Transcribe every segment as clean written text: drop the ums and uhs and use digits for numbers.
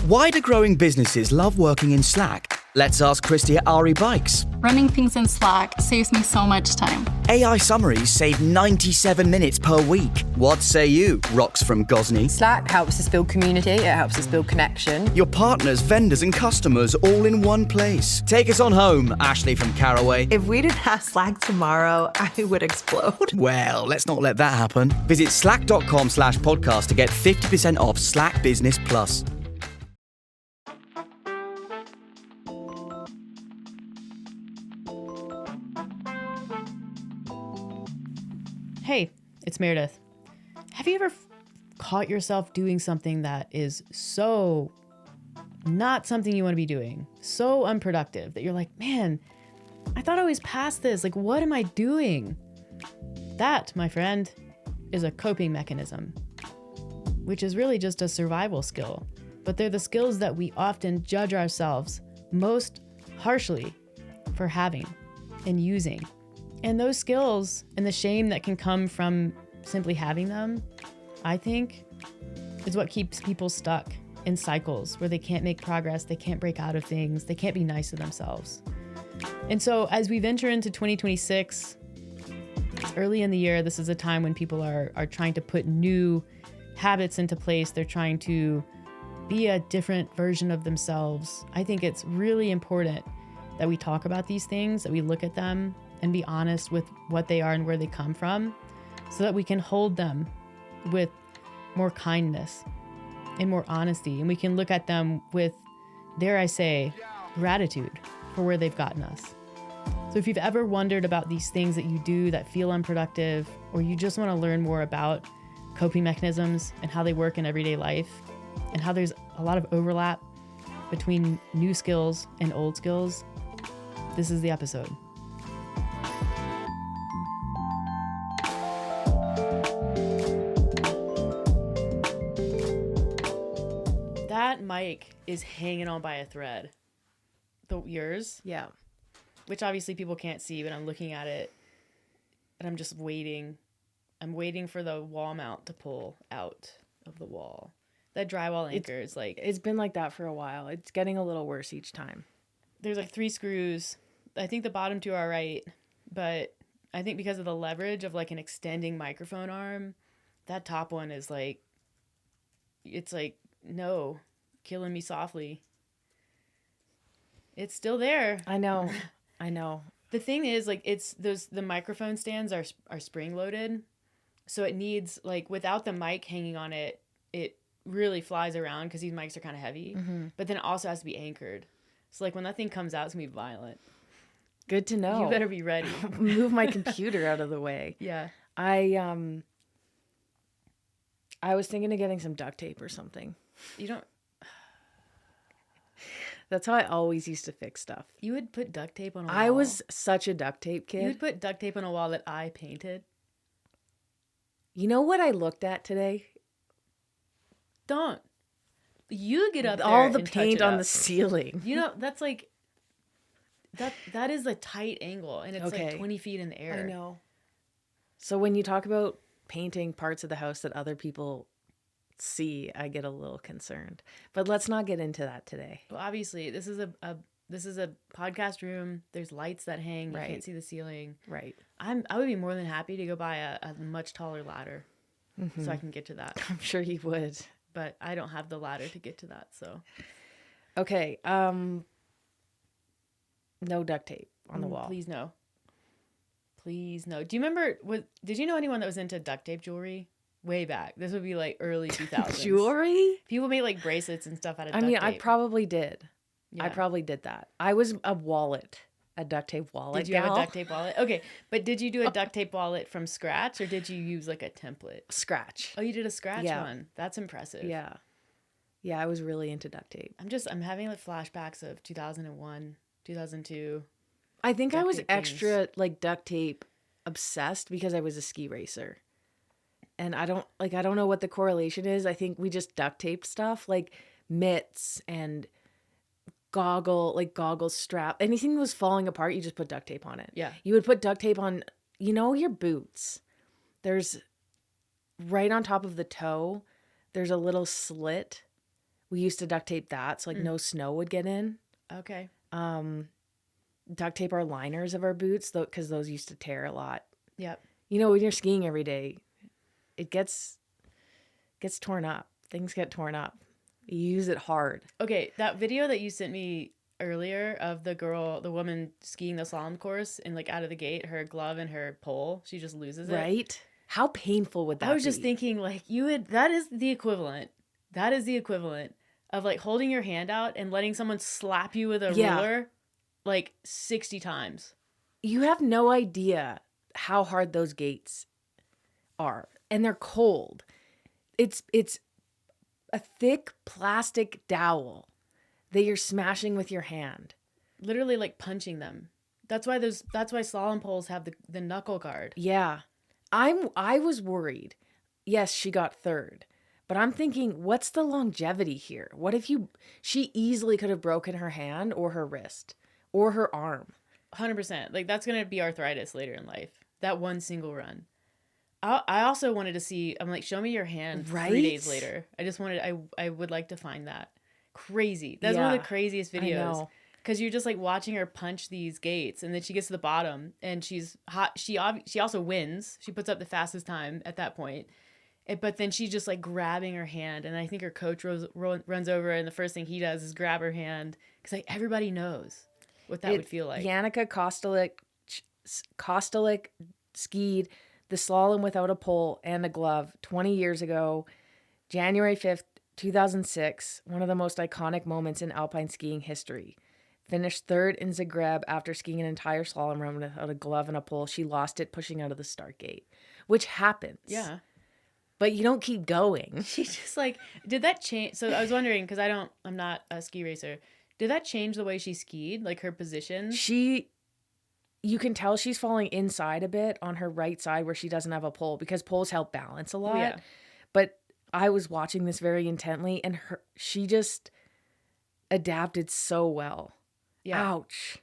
Why do growing businesses love working in Slack? Let's ask Christy at Ari Bikes. Running things in Slack saves me so much time. AI summaries save 97 minutes per week. What say you, Rox from Gosney? Slack helps us build community, it helps us build connection. Your partners, vendors and customers all in one place. Take us on home, Ashley from Caraway. If we didn't have Slack tomorrow, I would explode. Well, let's not let that happen. Visit slack.com/podcast to get 50% off Slack Business Plus. Hey, it's Meredith. Have you ever caught yourself doing something that is so not something you want to be doing, so unproductive that you're like, man, I thought I was past this. Like, what am I doing? That, my friend, is a coping mechanism, which is really just a survival skill. But they're the skills that we often judge ourselves most harshly for having and using. And those skills and the shame that can come from simply having them, I think, is what keeps people stuck in cycles where they can't make progress, they can't break out of things, they can't be nice to themselves. And so as we venture into 2026, it's early in the year, this is a time when people are trying to put new habits into place. They're trying to be a different version of themselves. I think it's really important that we talk about these things, that we look at them and be honest with what they are and where they come from so that we can hold them with more kindness and more honesty. And we can look at them with, dare I say, gratitude for where they've gotten us. So if you've ever wondered about these things that you do that feel unproductive, or you just want to learn more about coping mechanisms and how they work in everyday life, and how there's a lot of overlap between new skills and old skills, this is the episode. That mic is hanging on by a thread. Yours? Yeah. Which obviously people can't see, but I'm looking at it and I'm just waiting. I'm waiting for the wall mount to pull out of the wall. That drywall anchor is like... It's been like that for a while. It's getting a little worse each time. There's like 3 screws. I think the bottom 2 are right, but I think because of the leverage of like an extending microphone arm, that top one is like... It's like, no, killing me softly. It's still there. I know. I know. The thing is, like, the microphone stands are spring loaded, so it needs, like, without the mic hanging on it, it really flies around because these mics are kind of heavy. Mm-hmm. But then it also has to be anchored. So, like, when that thing comes out, it's gonna be violent. Good to know. You better be ready. Move my computer out of the way. Yeah. I was thinking of getting some duct tape or something. You don't. That's how I always used to fix stuff. You would put duct tape on a wall. I was such a duct tape kid. You would put duct tape on a wall that I painted. You know what I looked at today? Don't. You get up there all the and paint touch it on up. the ceiling. You know, that's like that is a tight angle, and it's Okay. like 20 feet in the air. I know. So when you talk about painting parts of the house that other people see, I get a little concerned. But let's not get into that today. Well, obviously, this is a podcast room. There's lights that hang. You Right. can't see the ceiling. Right. I would be more than happy to go buy a much taller ladder so I can get to that. I'm sure you would. But I don't have the ladder to get to that. So Okay. No duct tape on the wall. Please no. Please no. Do you remember? Did you know anyone that was into duct tape jewelry? Way back. This would be like early 2000s. Jewelry? People made like bracelets and stuff out of duct I mean, tape. I probably did. Yeah. I probably did that. I was a duct tape wallet. Did you have a duct tape wallet? Okay, but did you do a duct tape wallet from scratch, or did you use like a template? Scratch. Oh, you did a scratch Yeah. one. That's impressive. Yeah. Yeah, I was really into duct tape. I'm having like flashbacks of 2001, 2002. I think I Duct was tape extra like duct tape obsessed because I was a ski racer. And I don't know what the correlation is. I think we just duct taped stuff like mitts and goggle strap. Anything that was falling apart, you just put duct tape on it. Yeah. You would put duct tape on, your boots. There's right on top of the toe, there's a little slit We used to duct tape that so like no snow would get in. Okay. Duct tape our liners of our boots because those used to tear a lot. Yep. You know, when you're skiing every day, it gets torn up. Things get torn up. You use it hard. Okay, that video that you sent me earlier of the woman skiing the slalom course and like out of the gate, her glove and her pole, she just loses it. Right? How painful would that be? I was just thinking like that is the equivalent. That is the equivalent of like holding your hand out and letting someone slap you with a ruler like 60 times. You have no idea how hard those gates are. And they're cold. It's a thick plastic dowel that you're smashing with your hand. Literally like punching them. That's why slalom poles have the knuckle guard. Yeah. I was worried. Yes, she got third. But I'm thinking, what's the longevity here? What if she easily could have broken her hand or her wrist or her arm. 100%. Like that's going to be arthritis later in life. That one single run. I also wanted to see, I'm like, show me your hand 3 days later. I would like to find that. Crazy. That's one of the craziest videos. Because you're just like watching her punch these gates and then she gets to the bottom and she's hot. She also wins. She puts up the fastest time at that point. But then she's just like grabbing her hand. And I think her coach runs over and the first thing he does is grab her hand. Because like everybody knows what that would feel like. Yannicka Kostelic skied the slalom without a pole and a glove 20 years ago, January 5th, 2006, one of the most iconic moments in alpine skiing history. Finished third in Zagreb after skiing an entire slalom run without a glove and a pole. She lost it pushing out of the start gate, which happens. Yeah. But you don't keep going. She just like, did that change? So I was wondering, because I'm not a ski racer. Did that change the way she skied? Like her position? You can tell she's falling inside a bit on her right side where she doesn't have a pole because poles help balance a lot. Yeah. But I was watching this very intently and she just adapted so well. Yeah. Ouch.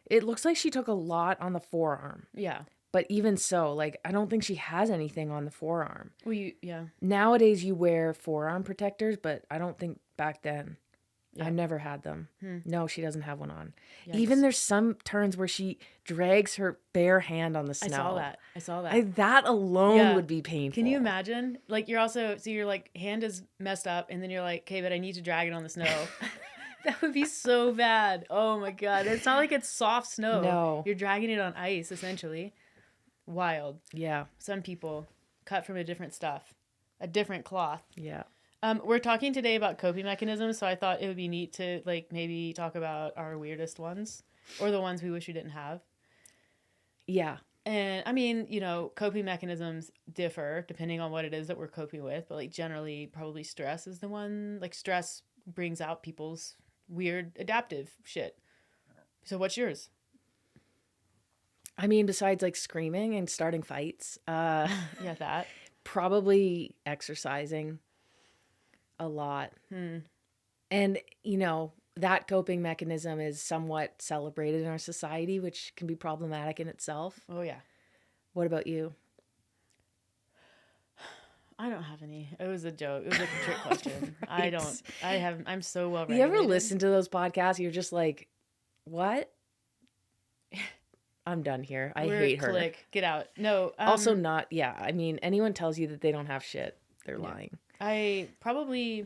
It looks like she took a lot on the forearm. Yeah. But even so, like, I don't think she has anything on the forearm. Well, yeah. Nowadays you wear forearm protectors, but I don't think back then. Yeah. I've never had them. No, she doesn't have one on. Yikes. Even there's some turns where she drags her bare hand on the snow. I saw that. That alone would be painful. Can you imagine? Like you're like hand is messed up and then you're like, okay, but I need to drag it on the snow. That would be so bad. Oh my God. It's not like it's soft snow. No. You're dragging it on ice essentially. Wild. Yeah. Some people cut from a different stuff, a different cloth. Yeah. We're talking today about coping mechanisms, so I thought it would be neat to like maybe talk about our weirdest ones or the ones we wish we didn't have. Yeah. And I mean, coping mechanisms differ depending on what it is that we're coping with, but like generally probably stress is the one. Like stress brings out people's weird adaptive shit. So what's yours? I mean, besides like screaming and starting fights, Yeah, that. Probably exercising a lot. And, that coping mechanism is somewhat celebrated in our society, which can be problematic in itself. Oh, yeah. What about you? I don't have any. It was a joke. It was a trick question. I'm so well regulated. You ever listen to those podcasts? You're just like, what? I'm done here. I hate her. Click. Get out. No. Also not, yeah. I mean, anyone tells you that they don't have shit, they're lying. I probably,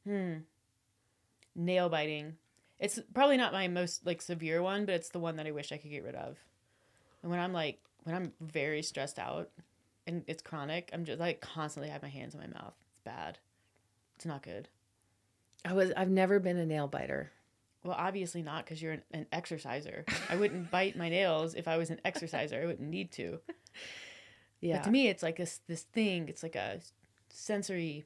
nail biting. It's probably not my most like severe one, but it's the one that I wish I could get rid of. And when I'm very stressed out and it's chronic, I'm just like constantly have my hands in my mouth. It's bad. It's not good. I've never been a nail biter. Well, obviously not because you're an exerciser. I wouldn't bite my nails if I was an exerciser. I wouldn't need to. Yeah. But to me, it's like this thing. It's like a sensory.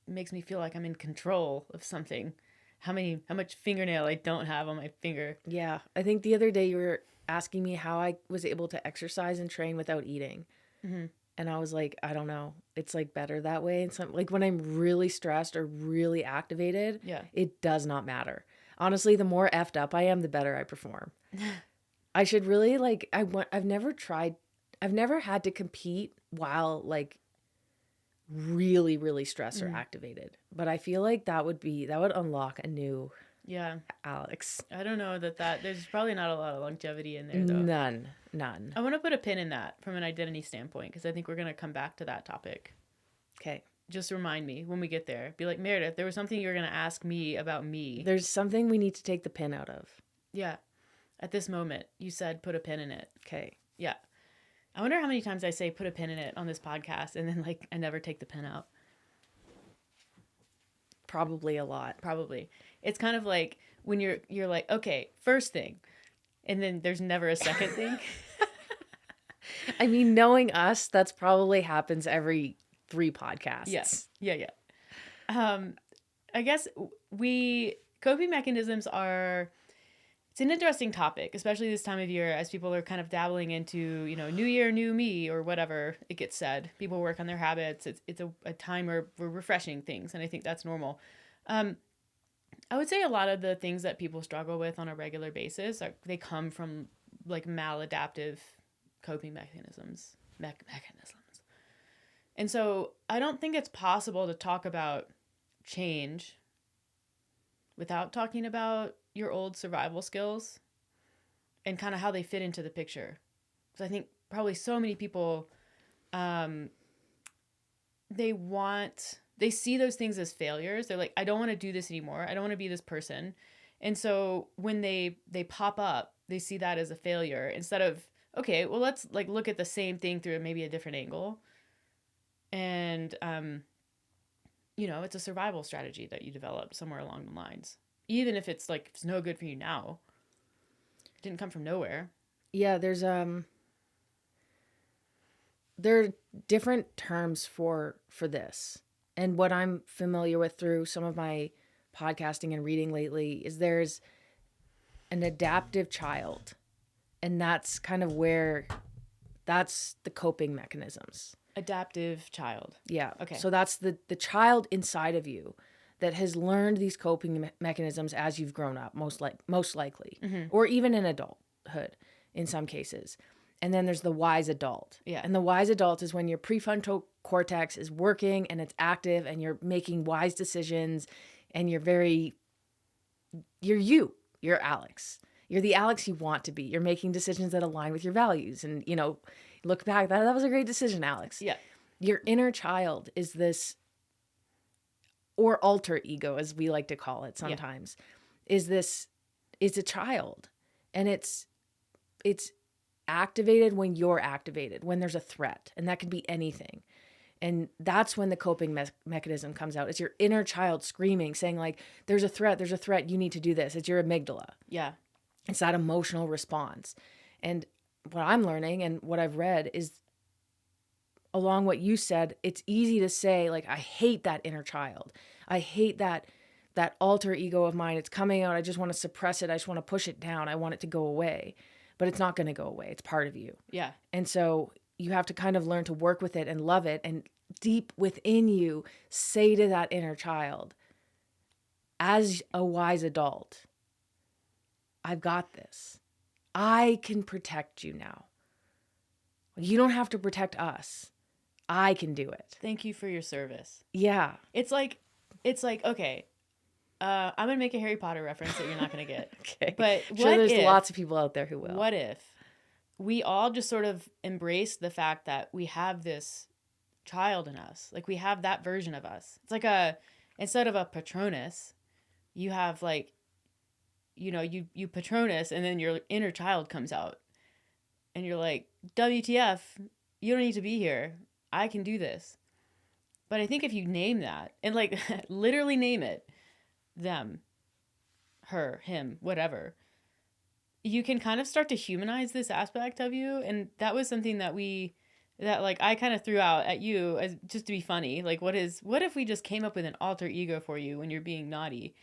It makes me feel like I'm in control of something. How much fingernail I don't have on my finger. Yeah. I think the other day you were asking me how I was able to exercise and train without eating. Mm-hmm. And I was like, I don't know. It's like better that way. And some like when I'm really stressed or really activated, it does not matter. Honestly, the more effed up I am, the better I perform. I should really I've never had to compete while like really, really stressor activated. But I feel like that would unlock a new Yeah. Alex. I don't know that there's probably not a lot of longevity in there though. None. I want to put a pin in that from an identity standpoint because I think we're going to come back to that topic. Okay. Just remind me when we get there. Be like, Meredith, there was something you were going to ask me about me. There's something we need to take the pin out of. Yeah. At this moment, you said put a pin in it. Okay. Yeah. I wonder how many times I say put a pin in it on this podcast and then like I never take the pin out. Probably a lot. Probably. It's kind of like when you're like, okay, first thing, and then there's never a second thing. I mean, knowing us, that's probably happens every 3 podcasts. Yes. Yeah. I guess coping mechanisms it's an interesting topic, especially this time of year as people are kind of dabbling into, new year, new me or whatever it gets said. People work on their habits. It's a time where we're refreshing things. And I think that's normal. I would say a lot of the things that people struggle with on a regular basis they come from like maladaptive coping mechanisms. And so I don't think it's possible to talk about change without talking about your old survival skills and kind of how they fit into the picture. Because I think probably so many people, they see those things as failures. They're like, I don't want to do this anymore. I don't want to be this person. And so when they pop up, they see that as a failure instead of, okay, well, let's like look at the same thing through maybe a different angle. And, it's a survival strategy that you developed somewhere along the lines. Even if it's like, it's no good for you now. It didn't come from nowhere. Yeah, there are different terms for this. And what I'm familiar with through some of my podcasting and reading lately is there's an adaptive child. And that's kind of that's the coping mechanisms. Adaptive child. Yeah. Okay. So that's the child inside of you that has learned these coping mechanisms as you've grown up, most likely, or even in adulthood in some cases. And then there's the wise adult. Yeah. And the wise adult is when your prefrontal cortex is working and it's active and you're making wise decisions and you're Alex. You're the Alex you want to be. You're making decisions that align with your values. And, look back, that was a great decision, Alex. Yeah. Your inner child is this, or alter ego, as we like to call it sometimes, is a child. And it's activated when you're activated, when there's a threat. And that could be anything. And that's when the coping mechanism comes out. It's your inner child screaming, saying like, there's a threat, you need to do this. It's your amygdala. Yeah. It's that emotional response. And what I'm learning and what I've read is along what you said, it's easy to say like, I hate that inner child. I hate that alter ego of mine. It's coming out. I just want to suppress it. I just want to push it down. I want it to go away, but it's not going to go away. It's part of you. Yeah. And so you have to kind of learn to work with it and love it. And deep within you, say to that inner child, as a wise adult, I've got this. I can protect you now. You don't have to protect us. I can do it. Thank you for your service. Yeah. It's like, okay, I'm going to make a Harry Potter reference that you're not going to get. Okay. But there's lots of people out there who will. What if we all just sort of embrace the fact that we have this child in us? Like we have that version of us. It's like instead of a Patronus, you have like, you Patronus and then your inner child comes out and you're like, WTF, you don't need to be here. I can do this. But I think if you name that and like literally name it, them, her, him, whatever, you can kind of start to humanize this aspect of you. And that was something that I kind of threw out at you as just to be funny. Like, what if we just came up with an alter ego for you when you're being naughty?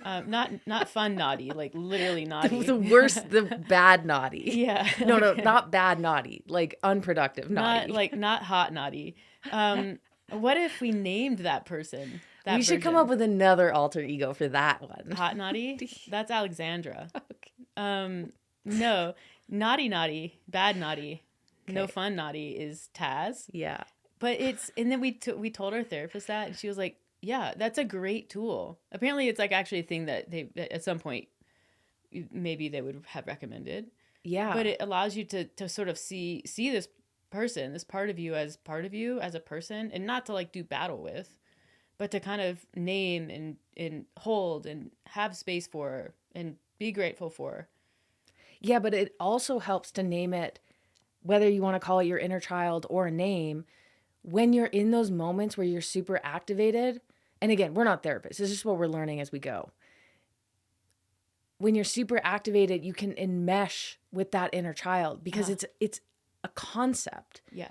Not fun naughty, like literally naughty. The worst, the bad naughty. Yeah. No, not bad naughty. Like unproductive naughty. Not hot naughty. What if we named that person? We should come up with another alter ego for that one. Hot naughty? That's Alexandra. Okay. No, naughty, bad naughty. Okay. No fun naughty is Taz. Yeah. But and then we told our therapist that, and she was like, yeah, that's a great tool. Apparently it's like actually a thing that they at some point maybe they would have recommended. Yeah. But it allows you to sort of see this person, this part of you as a person, and not to like do battle with, but to kind of name and hold and have space for and be grateful for. Yeah, but it also helps to name it, whether you want to call it your inner child or a name, when you're in those moments where you're super activated. And again, we're not therapists. This is just what we're learning as we go. When you're super activated, you can enmesh with that inner child because it's a concept. Yeah.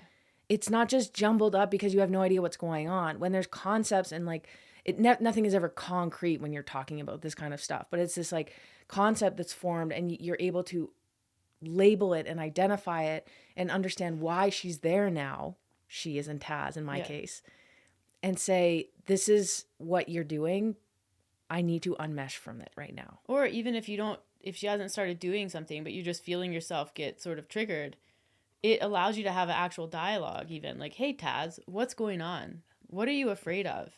It's not just jumbled up because you have no idea what's going on. When there's concepts and like nothing is ever concrete when you're talking about this kind of stuff, but it's this like concept that's formed and you're able to label it and identify it and understand why she's there now. She is in Taz in my case, and say, this is what you're doing. I need to unmesh from it right now. Or even if she hasn't started doing something, but you're just feeling yourself get sort of triggered, it allows you to have an actual dialogue even. Like, hey, Taz, what's going on? What are you afraid of?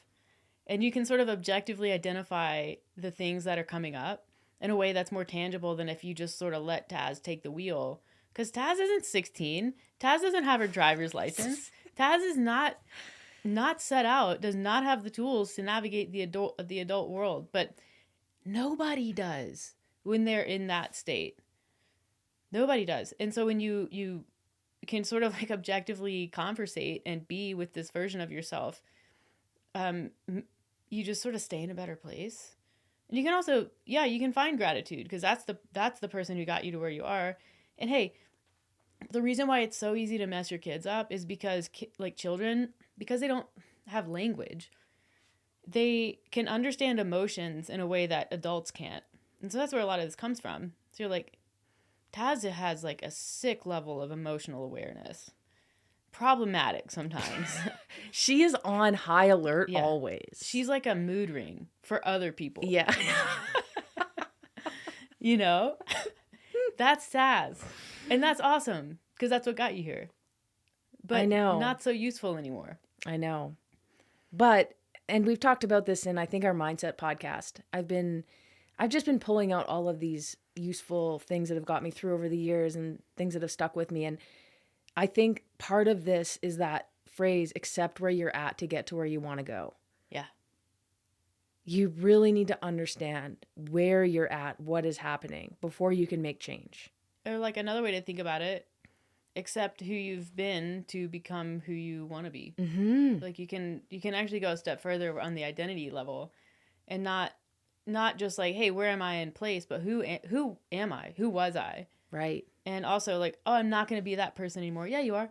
And you can sort of objectively identify the things that are coming up in a way that's more tangible than if you just sort of let Taz take the wheel. Because Taz isn't 16. Taz doesn't have her driver's license. Taz is not set out, does not have the tools to navigate the adult world. But nobody does when they're in that state. Nobody does. And so when you can sort of like objectively conversate and be with this version of yourself, you just sort of stay in a better place. And you can also, you can find gratitude because that's the person who got you to where you are. And hey, the reason why it's so easy to mess your kids up is because like children, because they don't have language, they can understand emotions in a way that adults can't. And so that's where a lot of this comes from. So you're like, Taz has like a sick level of emotional awareness. Problematic sometimes. She is on high alert always. She's like a mood ring for other people. Yeah. You know? That's Taz. And that's awesome because that's what got you here. But I know. Not so useful anymore. I know. But, and we've talked about this in, I think, our mindset podcast. I've just been pulling out all of these useful things that have got me through over the years and things that have stuck with me. And I think part of this is that phrase, accept where you're at to get to where you want to go. Yeah. You really need to understand where you're at, what is happening before you can make change. Or like another way to think about it, accept who you've been to become who you want to be. Mm-hmm. Like you can actually go a step further on the identity level and not just like, hey, where am I in place, but who am I? Who was I? Right. And also like, oh, I'm not going to be that person anymore. Yeah, you are.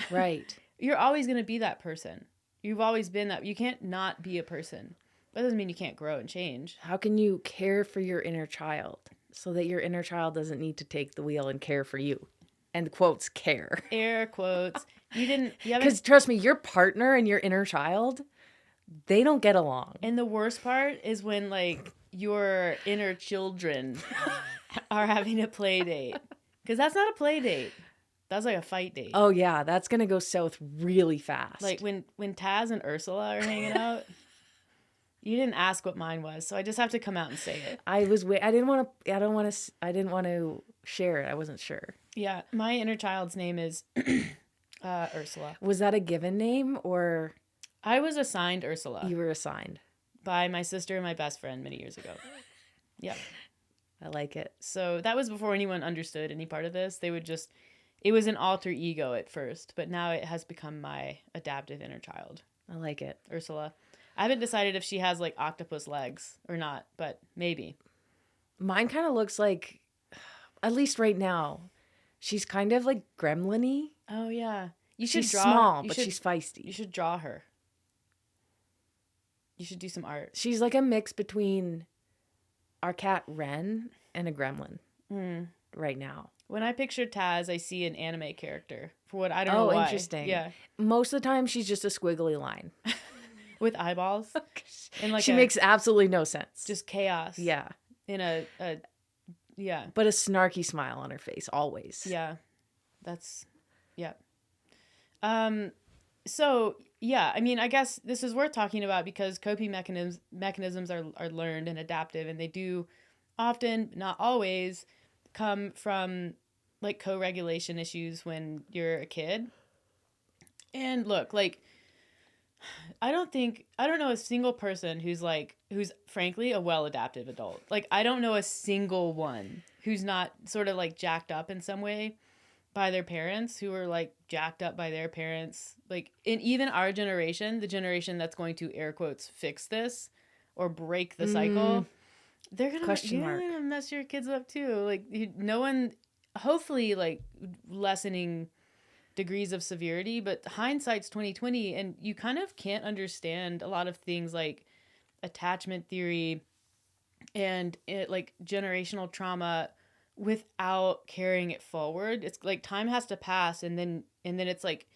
Right. You're always going to be that person. You've always been that. You can't not be a person. That doesn't mean you can't grow and change. How can you care for your inner child so that your inner child doesn't need to take the wheel and care for you? And quotes, care. Air quotes. Because trust me, your partner and your inner child, they don't get along. And the worst part is when like your inner children are having a play date. Because that's not a play date. That's like a fight date. Oh yeah, that's gonna go south really fast. Like when Taz and Ursula are hanging out. You didn't ask what mine was, so I just have to come out and say it. I didn't want to share it. I wasn't sure. Yeah, my inner child's name is Ursula. Was that a given name or I was assigned Ursula. you were assigned? By my sister and my best friend many years ago. Yeah. I like it. So that was before anyone understood any part of this. It was an alter ego at first, but now it has become my adaptive inner child. I like it. Ursula. I haven't decided if she has like octopus legs or not, but maybe. Mine kind of looks like, at least right now, she's kind of like gremlin-y. Oh yeah. She's small, but she's feisty. You should draw her. You should do some art. She's like a mix between our cat Ren and a gremlin right now. When I picture Taz, I see an anime character. I don't know why. Oh, interesting. Yeah. Most of the time, she's just a squiggly line. With eyeballs. And like she makes absolutely no sense. Just chaos. Yeah. In a yeah. But a snarky smile on her face, always. Yeah. That's, yeah. So yeah, I mean, I guess this is worth talking about because coping mechanisms are learned and adaptive, and they do often, not always, come from like co-regulation issues when you're a kid. And look, like I don't know a single person who's frankly a well-adaptive adult. Like I don't know a single one who's not sort of like jacked up in some way by their parents, who are like jacked up by their parents. Like in even our generation, the generation that's going to air quotes fix this or break the cycle, they're gonna mess your kids up too. Like no one, hopefully like lessening degrees of severity, but hindsight's 2020, and you kind of can't understand a lot of things like attachment theory and like generational trauma without carrying it forward. It's like time has to pass, and then it's like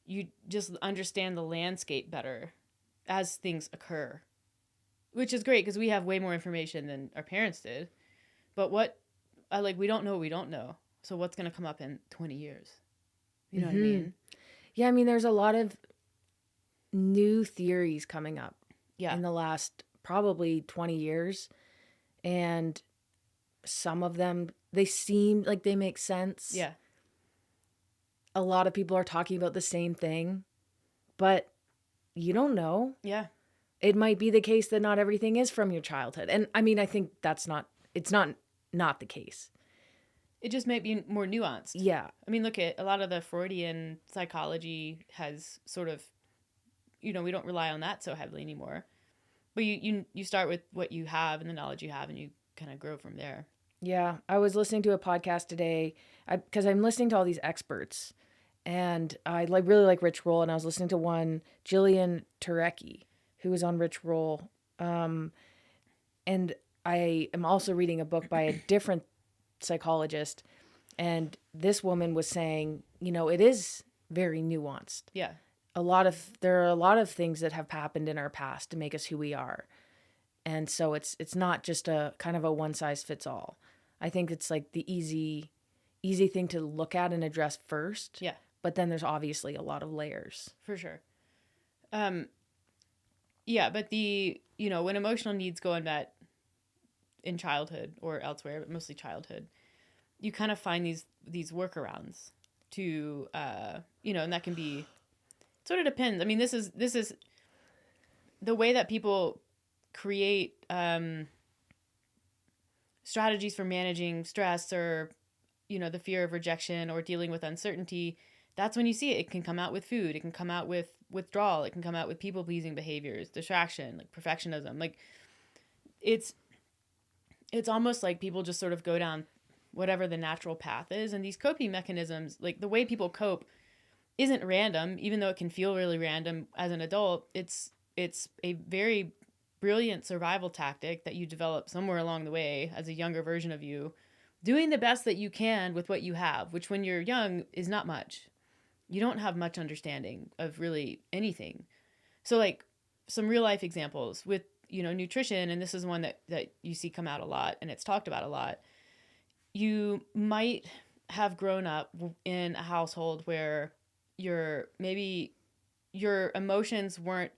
you just understand the landscape better as things occur, which is great because we have way more information than our parents did. But we don't know what we don't know. So what's going to come up in 20 years? You know what I mean? Yeah, I mean, there's a lot of new theories coming up Yeah. in the last probably 20 years. And some of them, they seem like they make sense. Yeah. A lot of people are talking about the same thing, but you don't know. Yeah. It might be the case that not everything is from your childhood. And I mean, I think it's not the case. It just might be more nuanced. Yeah. I mean, look at a lot of the Freudian psychology has sort of, we don't rely on that so heavily anymore. But you start with what you have and the knowledge you have, and you kind of grow from there. Yeah. I was listening to a podcast today because I'm listening to all these experts, and I really like Rich Roll, and I was listening to one, Jillian Turecki, who was on Rich Roll. And I am also reading a book by a different psychologist, and this woman was saying, it is very nuanced. Yeah. There are a lot of things that have happened in our past to make us who we are. And so it's not just a kind of a one size fits all. I think it's like the easy thing to look at and address first. Yeah. But then there's obviously a lot of layers. For sure. Yeah, but when emotional needs go unmet in childhood or elsewhere, but mostly childhood, you kind of find these workarounds to, and that can be, sort of depends. I mean, this is the way that people create strategies for managing stress or, the fear of rejection or dealing with uncertainty. That's when you see it. It can come out with food. It can come out with withdrawal. It can come out with people-pleasing behaviors, distraction, like perfectionism. Like it's almost like people just sort of go down whatever the natural path is. And these coping mechanisms, like the way people cope isn't random, even though it can feel really random as an adult. It's a very brilliant survival tactic that you develop somewhere along the way as a younger version of you, doing the best that you can with what you have, which when you're young is not much. You don't have much understanding of really anything. So like some real life examples with, nutrition, and this is one that you see come out a lot and it's talked about a lot. You might have grown up in a household where your emotions weren't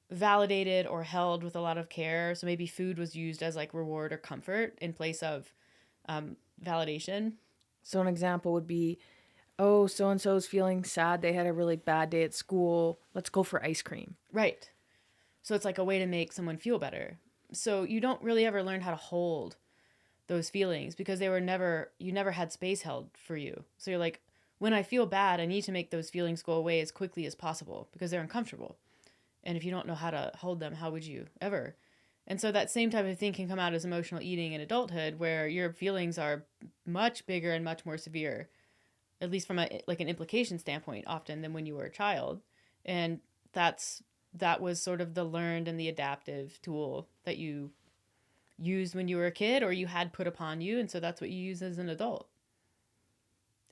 validated or held with a lot of care. So maybe food was used as like reward or comfort in place of validation. So an example would be, oh, so-and-so is feeling sad. They had a really bad day at school. Let's go for ice cream. Right. So it's like a way to make someone feel better. So you don't really ever learn how to hold those feelings because you never had space held for you. So you're like, when I feel bad, I need to make those feelings go away as quickly as possible because they're uncomfortable. And if you don't know how to hold them, how would you ever? And so that same type of thing can come out as emotional eating in adulthood, where your feelings are much bigger and much more severe, at least from an implication standpoint, often than when you were a child. And that was sort of the learned and the adaptive tool that you used when you were a kid or you had put upon you. And so that's what you use as an adult.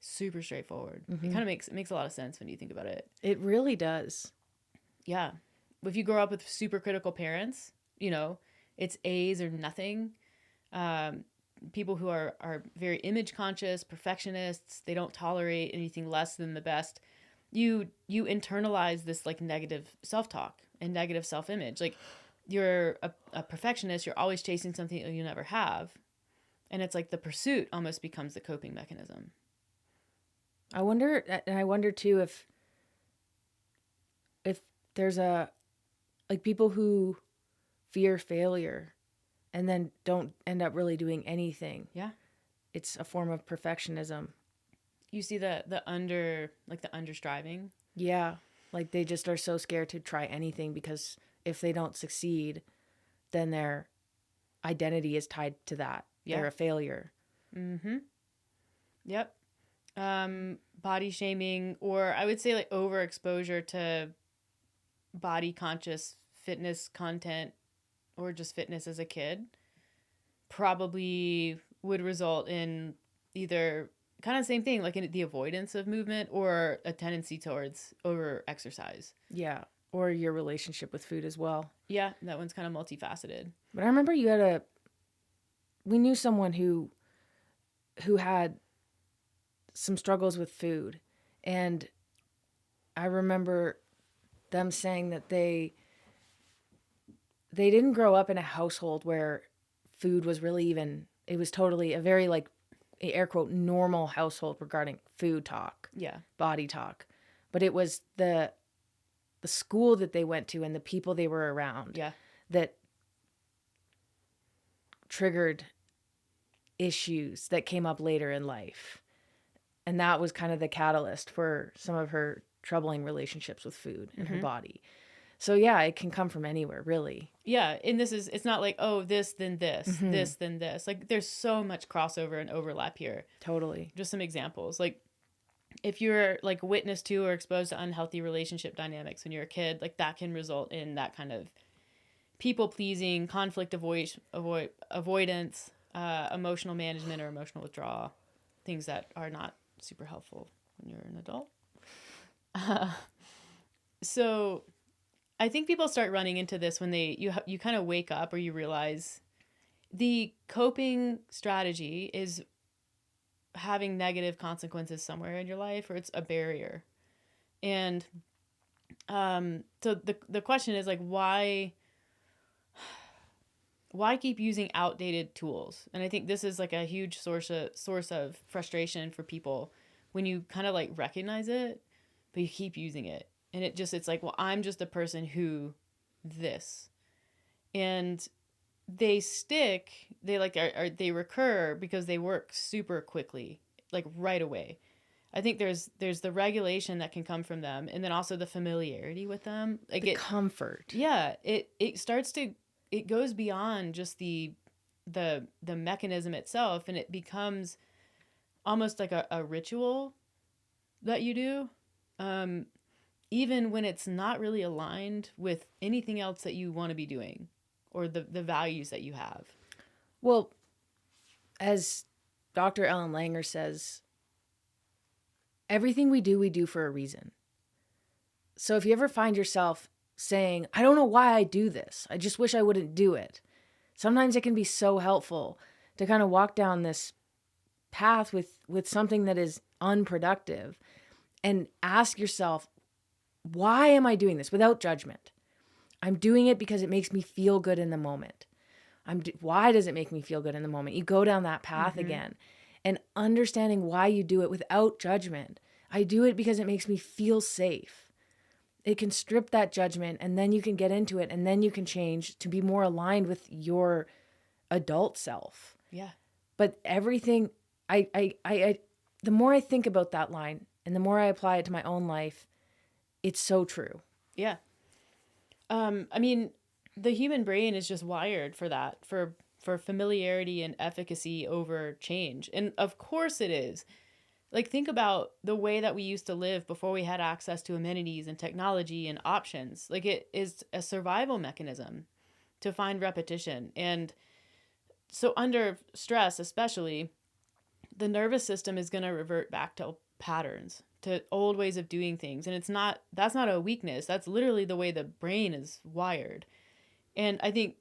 Super straightforward. Mm-hmm. It kind of makes a lot of sense when you think about it. It really does. Yeah. If you grow up with super critical parents, it's A's or nothing. People who are very image conscious, perfectionists, they don't tolerate anything less than the best. you internalize this like negative self-talk and negative self-image. Like you're a perfectionist, you're always chasing something that you never have. And it's like the pursuit almost becomes the coping mechanism. I wonder too if there's like people who fear failure and then don't end up really doing anything. Yeah. It's a form of perfectionism. You see the under striving. Yeah. Like they just are so scared to try anything because if they don't succeed, then their identity is tied to that. Yeah. They're a failure. Mm-hmm. Yep. Body shaming, or I would say like overexposure to body conscious fitness content or just fitness as a kid probably would result in either kind of the same thing, like in the avoidance of movement or a tendency towards over exercise. Yeah. Or your relationship with food as well. Yeah, that one's kind of multifaceted. But I remember we knew someone who had some struggles with food. And I remember them saying that they didn't grow up in a household where food was really even, it was totally a very like air quote normal household regarding food talk. Yeah. Body talk. But it was the school that they went to and the people they were around. Yeah. That triggered issues that came up later in life. And that was kind of the catalyst for some of her troubling relationships with food and her body. So yeah, it can come from anywhere, really. Yeah, and it's not like, oh, this, then this, this, then this. Like there's so much crossover and overlap here. Totally. Just some examples. Like if you're like witness to or exposed to unhealthy relationship dynamics when you're a kid, like that can result in that kind of people pleasing, conflict avoidance, emotional management or emotional withdrawal, things that are not super helpful when you're an adult. So I think people start running into this when you kind of wake up or you realize the coping strategy is having negative consequences somewhere in your life, or it's a barrier. And so the question is like, why keep using outdated tools? And I think this is like a huge source of frustration for people when you kind of like recognize it, but you keep using it. And it's like, well, I'm just a person who this. And they stick, they recur because they work super quickly, like right away. I think there's the regulation that can come from them, and then also the familiarity with them. Like the comfort. Yeah, it goes beyond just the mechanism itself, and it becomes almost like a ritual that you do. Even when it's not really aligned with anything else that you want to be doing or the values that you have. Well, as Dr. Ellen Langer says, everything we do for a reason. So if you ever find yourself saying, I don't know why I do this, I just wish I wouldn't do it. Sometimes it can be so helpful to kind of walk down this path with something that is unproductive and ask yourself, why am I doing this without judgment? I'm doing it because it makes me feel good in the moment. Why does it make me feel good in the moment? You go down that path again and understanding why you do it without judgment. I do it because it makes me feel safe. It can strip that judgment and then you can get into it and then you can change to be more aligned with your adult self. Yeah. But everything, the more I think about that line and the more I apply it to my own life, it's so true. Yeah. I mean, the human brain is just wired for that, for familiarity and efficacy over change. And of course it is. Like, think about the way that we used to live before we had access to amenities and technology and options. Like, it is a survival mechanism to find repetition. And so under stress, especially, the nervous system is going to revert back to patterns, to old ways of doing things. And that's not a weakness. That's literally the way the brain is wired. And I think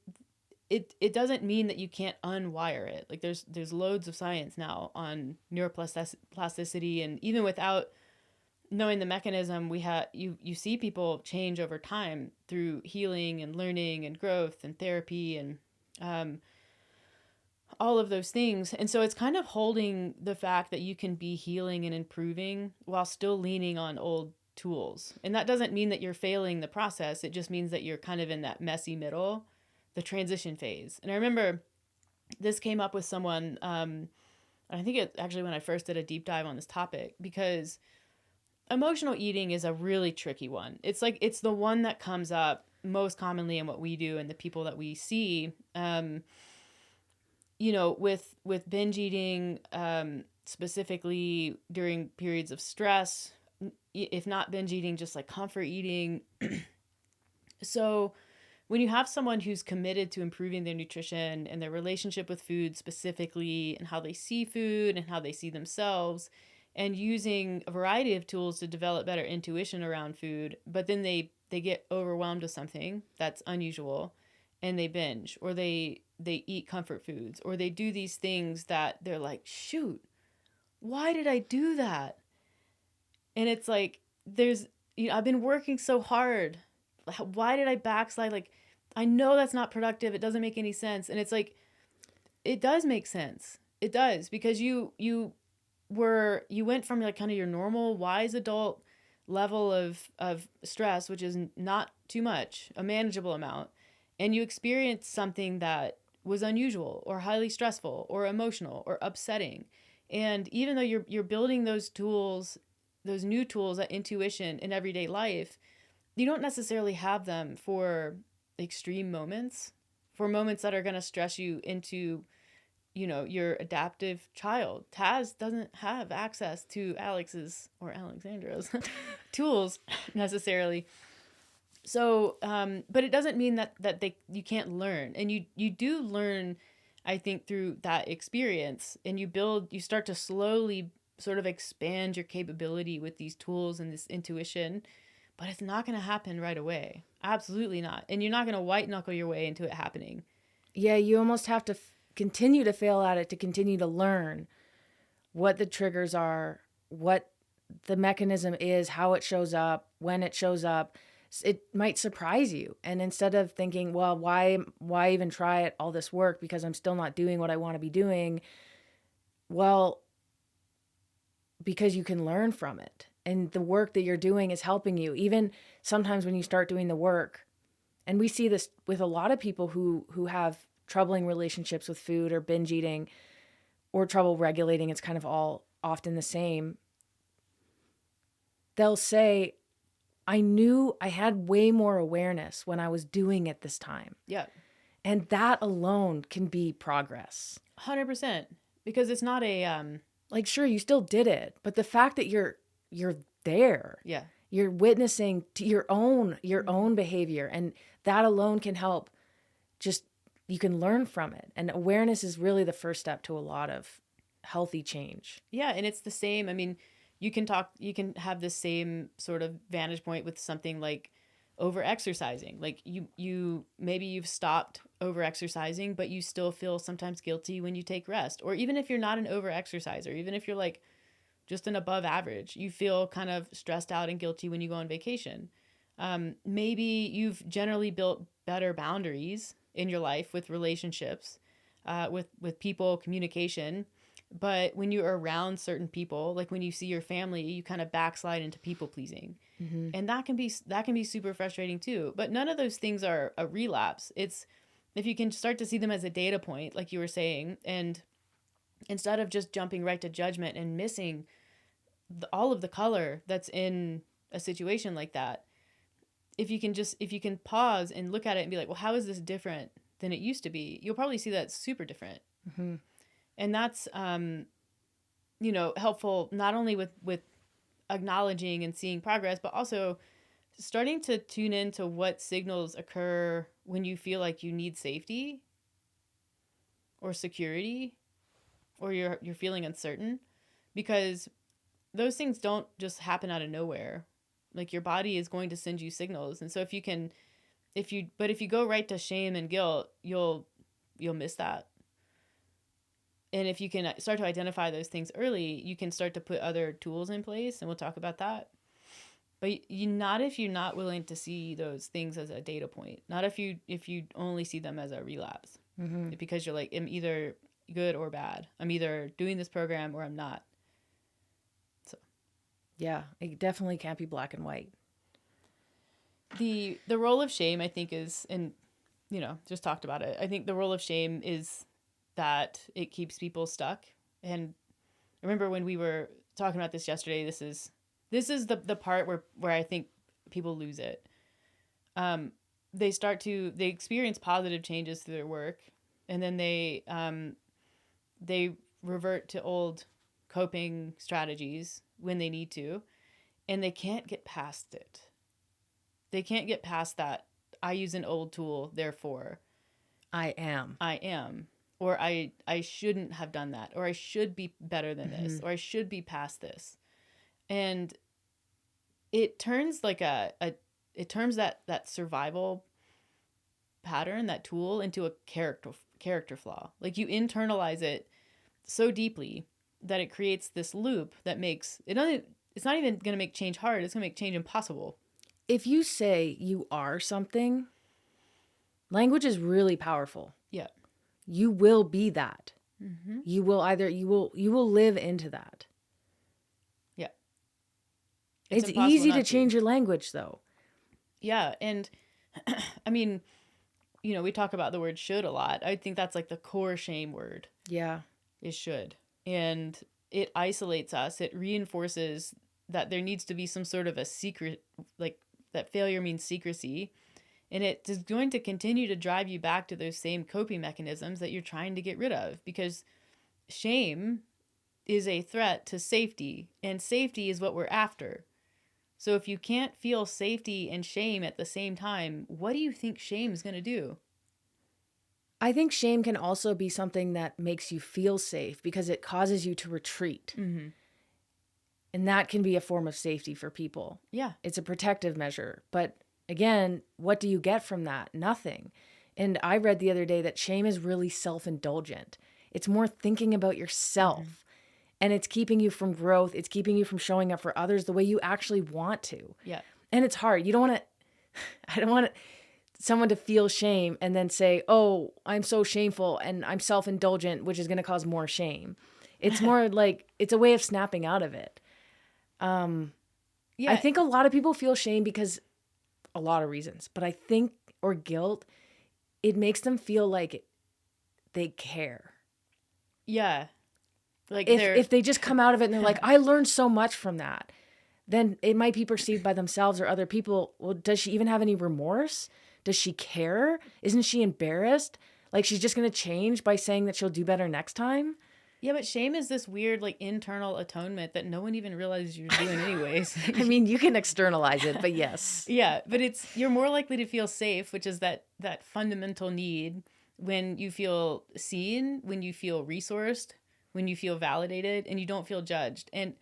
it doesn't mean that you can't unwire it. Like there's loads of science now on neuroplasticity, and even without knowing the mechanism, you see people change over time through healing and learning and growth and therapy and all of those things. And so it's kind of holding the fact that you can be healing and improving while still leaning on old tools. And that doesn't mean that you're failing the process. It just means that you're kind of in that messy middle, the transition phase. And I remember this came up with someone, I think it actually when I first did a deep dive on this topic, because emotional eating is a really tricky one. It's like, it's the one that comes up most commonly in what we do and the people that we see. You know, with binge eating, specifically during periods of stress, if not binge eating, just like comfort eating. So when you have someone who's committed to improving their nutrition and their relationship with food specifically, and how they see food and how they see themselves, and using a variety of tools to develop better intuition around food, but then they get overwhelmed with something that's unusual and they binge, or they eat comfort foods, or they do these things that they're like, shoot, why did I do that? And it's like, I've been working so hard. Why did I backslide? Like, I know that's not productive. It doesn't make any sense. And it's like, it does make sense. It does, because you went from like kind of your normal wise adult level of stress, which is not too much, a manageable amount, and you experienced something that was unusual or highly stressful or emotional or upsetting. And even though you're building those tools, those new tools, that intuition in everyday life, you don't necessarily have them for extreme moments, for moments that are going to stress you into, you know, your adaptive child. Taz doesn't have access to Alex's or Alexandra's tools necessarily. So, but it doesn't mean that you can't learn, and you do learn, I think, through that experience, and you start to slowly sort of expand your capability with these tools and this intuition, but it's not going to happen right away. Absolutely not. And you're not going to white knuckle your way into it happening. Yeah, you almost have to continue to fail at it to continue to learn what the triggers are, what the mechanism is, how it shows up, when it shows up. It might surprise you. And instead of thinking, well, why even try it, all this work, because I'm still not doing what I want to be doing? Well, because you can learn from it. And the work that you're doing is helping you. Even sometimes when you start doing the work, and we see this with a lot of people who have troubling relationships with food or binge eating or trouble regulating, it's kind of all often the same. They'll say, I knew I had way more awareness when I was doing it this time. Yeah. And that alone can be progress. 100%. Because it's not a... Like, sure, you still did it, but the fact that you're there. Yeah. You're witnessing to your own behavior, and that alone can help. Just, you can learn from it. And awareness is really the first step to a lot of healthy change. Yeah, and it's the same. I mean, you can have the same sort of vantage point with something like over exercising. Like you maybe you've stopped over exercising, but you still feel sometimes guilty when you take rest. Or even if you're not an over exerciser, even if you're like just an above average, you feel kind of stressed out and guilty when you go on vacation. Maybe you've generally built better boundaries in your life with relationships, with people, communication. But when you're around certain people, like when you see your family, you kind of backslide into people pleasing. Mm-hmm. And that can be super frustrating too. But none of those things are a relapse. It's if you can start to see them as a data point, like you were saying, and instead of just jumping right to judgment and missing all of the color that's in a situation like that, if you can pause and look at it and be like, well, how is this different than it used to be? You'll probably see that it's super different. Mm-hmm. And that's, helpful not only with acknowledging and seeing progress, but also starting to tune into what signals occur when you feel like you need safety or security, or you're feeling uncertain, because those things don't just happen out of nowhere. Like your body is going to send you signals. And so if you go right to shame and guilt, you'll miss that. And if you can start to identify those things early, you can start to put other tools in place, and we'll talk about that. But you not if you're not willing to see those things as a data point. Not if you only see them as a relapse. Because you're like, I'm either good or bad. I'm either doing this program or I'm not. So Yeah, it definitely can't be black and white. the role of shame, I think, is, and just talked about it. I think the role of shame is that it keeps people stuck. And I remember when we were talking about this yesterday, this is the part where I think people lose it. They experience positive changes through their work, and then they revert to old coping strategies when they need to, and they can't get past it. They can't get past that. I use an old tool, therefore I am. Or I shouldn't have done that, or I should be better than this, or I should be past this. And it turns it turns that survival pattern, that tool, into a character flaw. Like, you internalize it so deeply that it creates this loop that makes it it's not even going to make change hard, it's going to make change impossible. If you say you are something, language is really powerful. Yeah. You will be that. You will live into that. Yeah. It's impossible easy not to change your language, though. Yeah. And I mean, we talk about the word should a lot. I think that's like the core shame word. Yeah. Is should. And it isolates us. It reinforces that there needs to be some sort of a secret, like that failure means secrecy. And it is going to continue to drive you back to those same coping mechanisms that you're trying to get rid of, because shame is a threat to safety, and safety is what we're after. So if you can't feel safety and shame at the same time, what do you think shame is going to do? I think shame can also be something that makes you feel safe because it causes you to retreat. And that can be a form of safety for people. Yeah. It's a protective measure. But again, what do you get from that? Nothing. And I read the other day that shame is really self-indulgent. It's more thinking about yourself. And it's keeping you from growth. It's keeping you from showing up for others the way you actually want to. Yeah. And it's hard. You don't want to, I don't want someone to feel shame and then say, oh, I'm so shameful and I'm self-indulgent, which is going to cause more shame. It's more like, it's a way of snapping out of it. I think a lot of people feel shame because a lot of reasons, but I think, or guilt, it makes them feel like they care. Yeah. Like if they just come out of it and they're like, I learned so much from that, then it might be perceived by themselves or other people. Well, does she even have any remorse? Does she care? Isn't she embarrassed? Like, she's just going to change by saying that she'll do better next time? Yeah, but shame is this weird, like, internal atonement that no one even realizes you're doing anyways. I mean, you can externalize it, but yes. Yeah, but you're more likely to feel safe, which is that fundamental need when you feel seen, when you feel resourced, when you feel validated, and you don't feel judged. And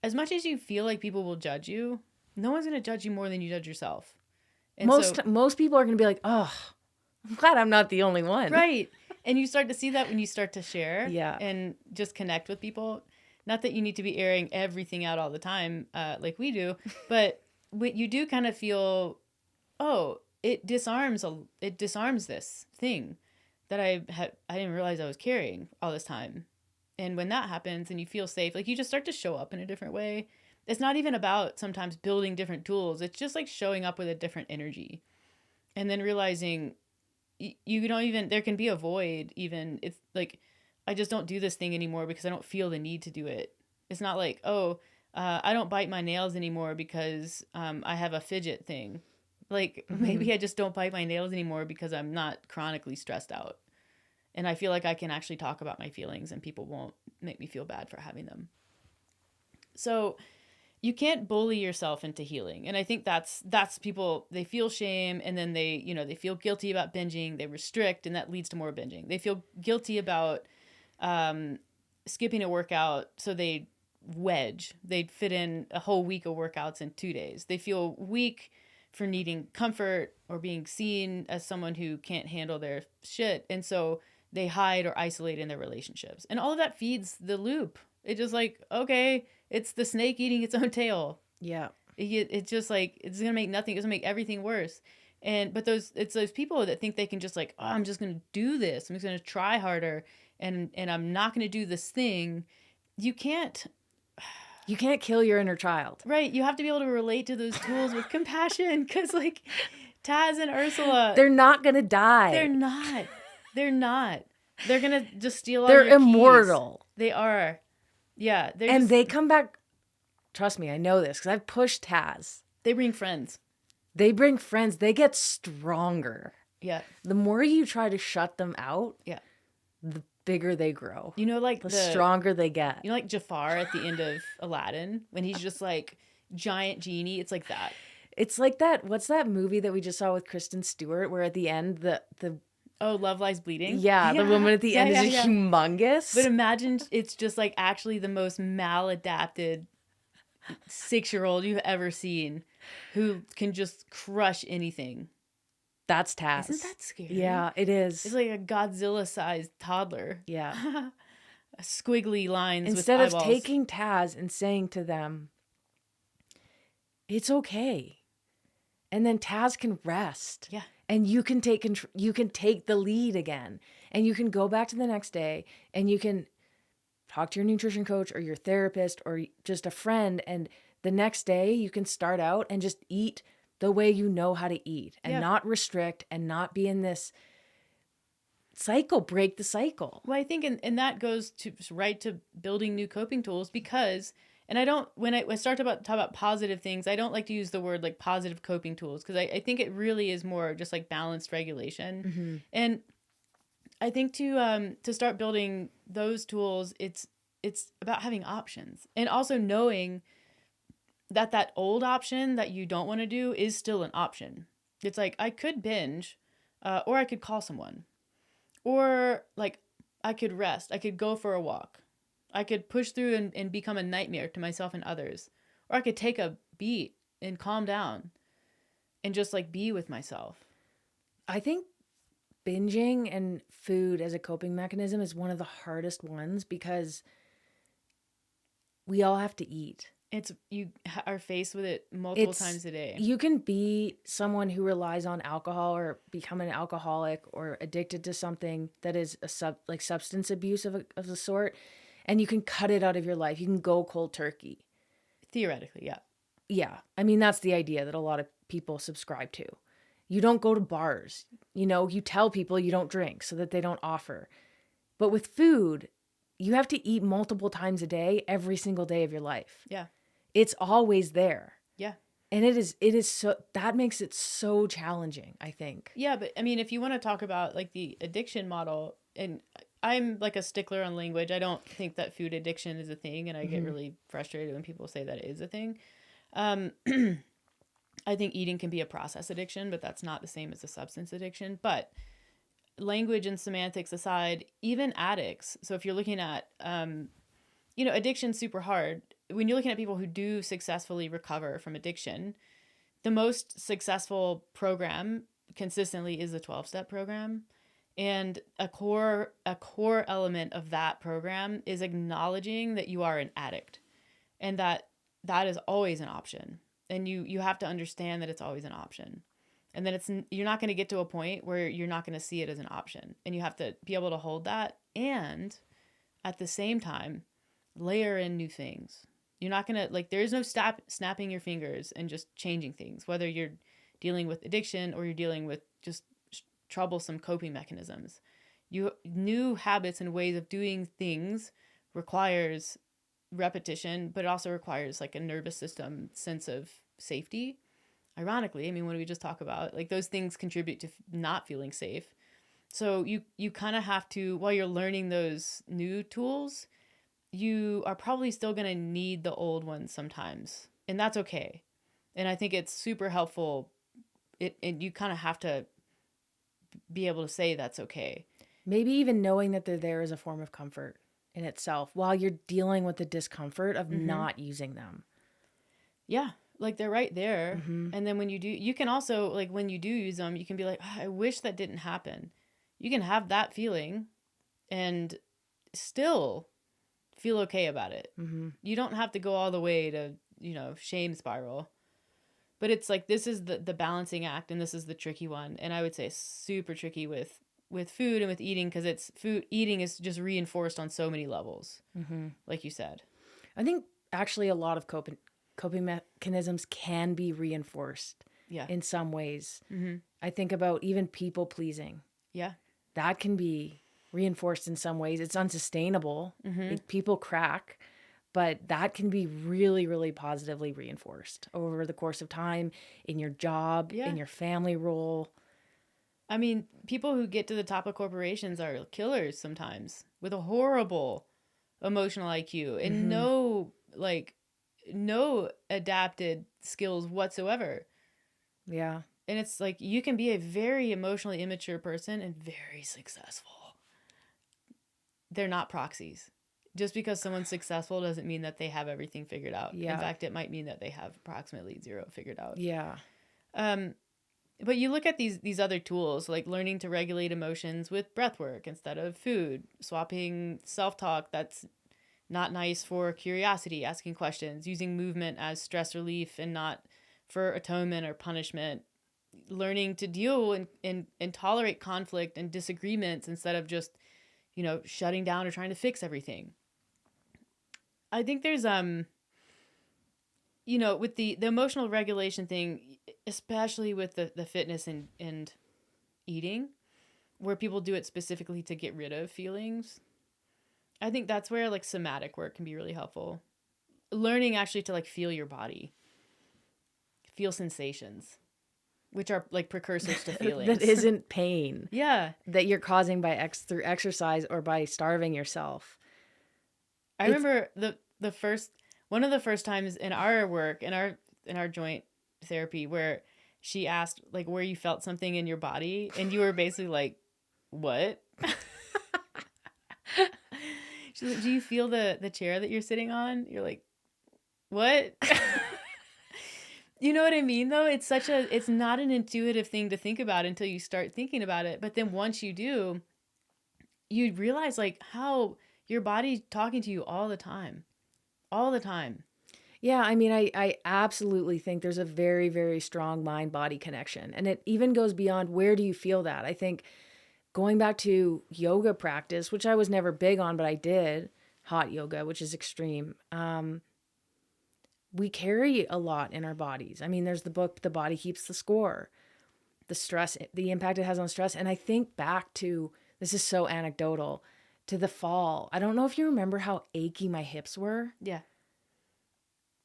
as much as you feel like people will judge you, no one's going to judge you more than you judge yourself. And most people are going to be like, oh, I'm glad I'm not the only one. Right. And you start to see that when you start to share and just connect with people. Not that you need to be airing everything out all the time like we do, but you do kind of feel, oh, it disarms this thing that I didn't realize I was carrying all this time. And when that happens and you feel safe, like, you just start to show up in a different way. It's not even about sometimes building different tools. It's just like showing up with a different energy and then realizing you don't even, there can be a void even. It's like, I just don't do this thing anymore because I don't feel the need to do it. It's not like, oh, I don't bite my nails anymore because I have a fidget thing. Like, maybe I just don't bite my nails anymore because I'm not chronically stressed out. And I feel like I can actually talk about my feelings and people won't make me feel bad for having them. So you can't bully yourself into healing. And I think that's people, they feel shame and then they feel guilty about binging, they restrict, and that leads to more binging. They feel guilty about skipping a workout, so they wedge. They'd fit in a whole week of workouts in 2 days. They feel weak for needing comfort or being seen as someone who can't handle their shit. And so they hide or isolate in their relationships. And all of that feeds the loop. It's just like, okay, it's the snake eating its own tail. Yeah. It's just like, it's going to make nothing. It's going to make everything worse. But it's those people that think they can just like, oh, I'm just going to do this. I'm just going to try harder and I'm not going to do this thing. You can't kill your inner child. Right. You have to be able to relate to those tools with compassion, because like Taz and Ursula, They're not going to die. they're not. They're not. They're going to just steal all They're your keys. immortal. They are. Yeah. They come back. Trust me, I know this because I've pushed Taz. They bring friends. They bring friends. They get stronger. Yeah. The more you try to shut them out, Yeah. the bigger they grow. You know, like the stronger they get. You know, like Jafar at the end of Aladdin, when he's just like giant genie. It's like that. It's like that. What's that movie that we just saw with Kristen Stewart, where at the end the Oh, Love Lies Bleeding? yeah, the woman at the end is humongous. But imagine it's just like actually the most maladapted 6-year-old you've ever seen, who can just crush anything. That's Taz. Isn't that scary? Yeah, it is. It's like a Godzilla-sized toddler. Yeah. Squiggly lines Instead with of eyeballs. taking Taz and saying to them, it's okay. And then Taz can rest. Yeah. And you can take the lead again. And you can go back to the next day and you can talk to your nutrition coach or your therapist or just a friend. And the next day you can start out and just eat the way you know how to eat and not restrict and not be in this cycle, break the cycle. Well, I think and that goes to right to building new coping tools, because, and I don't, when I start to talk about positive things, I don't like to use the word like positive coping tools, because I think it really is more just like balanced regulation. Mm-hmm. And I think to start building those tools, it's about having options, and also knowing that old option that you don't want to do is still an option. It's like, I could binge, or I could call someone, or like I could rest. I could go for a walk. I could push through and become a nightmare to myself and others, or I could take a beat and calm down and just like be with myself. I think binging and food as a coping mechanism is one of the hardest ones, because we all have to eat. You are faced with it multiple times a day. You can be someone who relies on alcohol or become an alcoholic or addicted to something that is like substance abuse of the sort, and you can cut it out of your life. You can go cold turkey. Theoretically, yeah. Yeah. I mean, that's the idea that a lot of people subscribe to. You don't go to bars. You know, you tell people you don't drink so that they don't offer. But with food, you have to eat multiple times a day, every single day of your life. Yeah. It's always there. Yeah. And it is so, that makes it so challenging, I think. Yeah, but I mean, if you want to talk about like the addiction model, and I'm like a stickler on language. I don't think that food addiction is a thing, and I get really frustrated when people say that it is a thing. I think eating can be a process addiction, but that's not the same as a substance addiction. But language and semantics aside, even addicts. So if you're looking at, addiction's super hard. When you're looking at people who do successfully recover from addiction, the most successful program consistently is the 12-step program. And a core element of that program is acknowledging that you are an addict, and that is always an option. And you have to understand that it's always an option. And then you're not going to get to a point where you're not going to see it as an option. And you have to be able to hold that, and at the same time, layer in new things. You're not going to, like, there is no snapping your fingers and just changing things, whether you're dealing with addiction or you're dealing with just troublesome coping mechanisms. New habits and ways of doing things requires repetition, but it also requires like a nervous system sense of safety. Ironically, I mean, when we just talk about like those things contribute to not feeling safe. So you kind of have to, while you're learning those new tools, you are probably still going to need the old ones sometimes, and that's okay. And I think it's super helpful. You kind of have to be able to say that's okay. Maybe even knowing that they're there is a form of comfort in itself while you're dealing with the discomfort of not using them. Yeah. Like they're right there. And then when you do, you can also, like when you do use them, you can be like, oh, I wish that didn't happen. You can have that feeling and still feel okay about it. You don't have to go all the way to, shame spiral. But it's like, this is the balancing act, and this is the tricky one. And I would say super tricky with food and with eating, because eating is just reinforced on so many levels, like you said. I think actually a lot of coping mechanisms can be reinforced in some ways. I think about even people pleasing. Yeah. That can be reinforced in some ways. It's unsustainable. People crack, but that can be really, really positively reinforced over the course of time in your job, in your family role. I mean, people who get to the top of corporations are killers sometimes with a horrible emotional IQ and no adapted skills whatsoever. Yeah. And it's like, you can be a very emotionally immature person and very successful. They're not proxies. Just because someone's successful doesn't mean that they have everything figured out. Yeah. In fact, it might mean that they have approximately zero figured out. Yeah. But you look at these other tools, like learning to regulate emotions with breath work instead of food, swapping self-talk that's not nice for curiosity, asking questions, using movement as stress relief and not for atonement or punishment, learning to deal and tolerate conflict and disagreements instead of just, shutting down or trying to fix everything. I think there's, with the emotional regulation thing, especially with the fitness and eating, where people do it specifically to get rid of feelings, I think that's where like somatic work can be really helpful. Learning actually to like feel your body, feel sensations, which are like precursors to feelings. That isn't pain. Yeah. That you're causing through exercise or by starving yourself. I remember one of the first times in our work, in our joint therapy, where she asked like where you felt something in your body, and you were basically like, what? She's like, do you feel the chair that you're sitting on? You're like, what? You know what I mean, though? It's not an intuitive thing to think about until you start thinking about it. But then once you do, you realize like how your body's talking to you all the time. All the time. Yeah, I mean, I absolutely think there's a very, very strong mind-body connection. And it even goes beyond where do you feel that? I think going back to yoga practice, which I was never big on, but I did, hot yoga, which is extreme. We carry a lot in our bodies. I mean, there's the book, The Body Keeps the Score, the stress, the impact it has on stress. And I think back to, this is so anecdotal, to the fall. I don't know if you remember how achy my hips were. Yeah.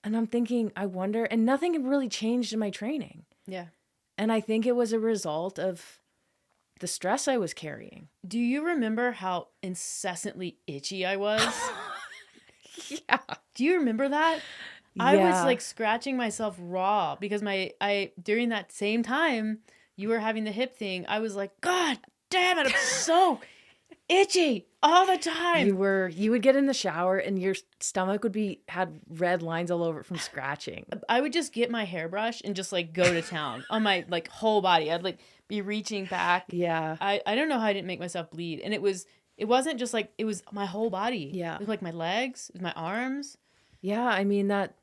And I'm thinking, I wonder, and nothing had really changed in my training. Yeah. And I think it was a result of the stress I was carrying. Do you remember how incessantly itchy I was? Yeah. Do you remember that? Yeah. I was like scratching myself raw because during that same time you were having the hip thing, I was like, God damn it, I'm so itchy all the time. You would get in the shower and your stomach had red lines all over it from scratching. I would just get my hairbrush and just like go to town on my like whole body. I'd like be reaching back. Yeah. I don't know how I didn't make myself bleed. And it wasn't just like, it was my whole body. Yeah. It was like my legs, it was my arms. Yeah, I mean that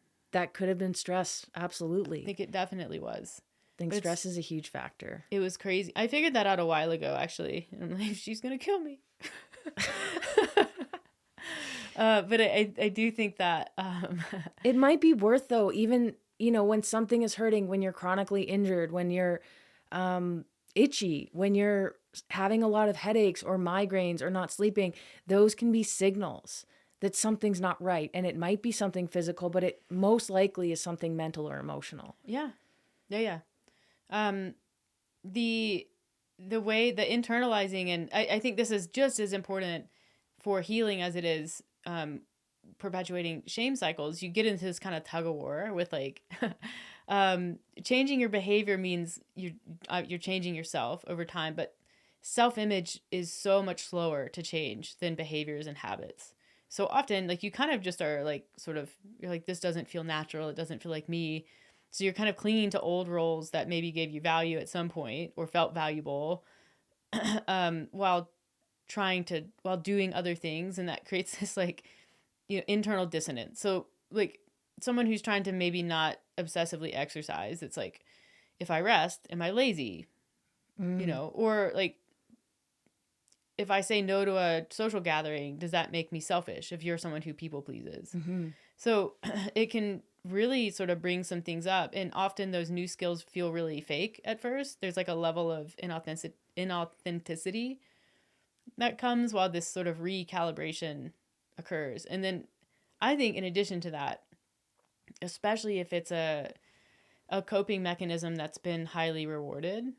could have been stress. Absolutely. I think it definitely was. I think stress is a huge factor. It was crazy. I figured that out a while ago, actually. I'm like, she's going to kill me. But I do think that... It might be worth, though, even, when something is hurting, when you're chronically injured, when you're itchy, when you're having a lot of headaches or migraines or not sleeping, those can be signals that something's not right. And it might be something physical, but it most likely is something mental or emotional. Yeah. Yeah. The way, the internalizing, and I think this is just as important for healing as it is perpetuating shame cycles. You get into this kind of tug of war with like changing your behavior means you're changing yourself over time, but self-image is so much slower to change than behaviors and habits. So often, like, you kind of just are like, you're like, this doesn't feel natural. It doesn't feel like me. So you're kind of clinging to old roles that maybe gave you value at some point or felt valuable while doing other things. And that creates this like, internal dissonance. So like someone who's trying to maybe not obsessively exercise, it's like, if I rest, am I lazy? You know, or like, if I say no to a social gathering, does that make me selfish if you're someone who people pleases? So it can really sort of bring some things up. And often those new skills feel really fake at first. There's like a level of inauthenticity that comes while this sort of recalibration occurs. And then I think in addition to that, especially if it's a coping mechanism that's been highly rewarded,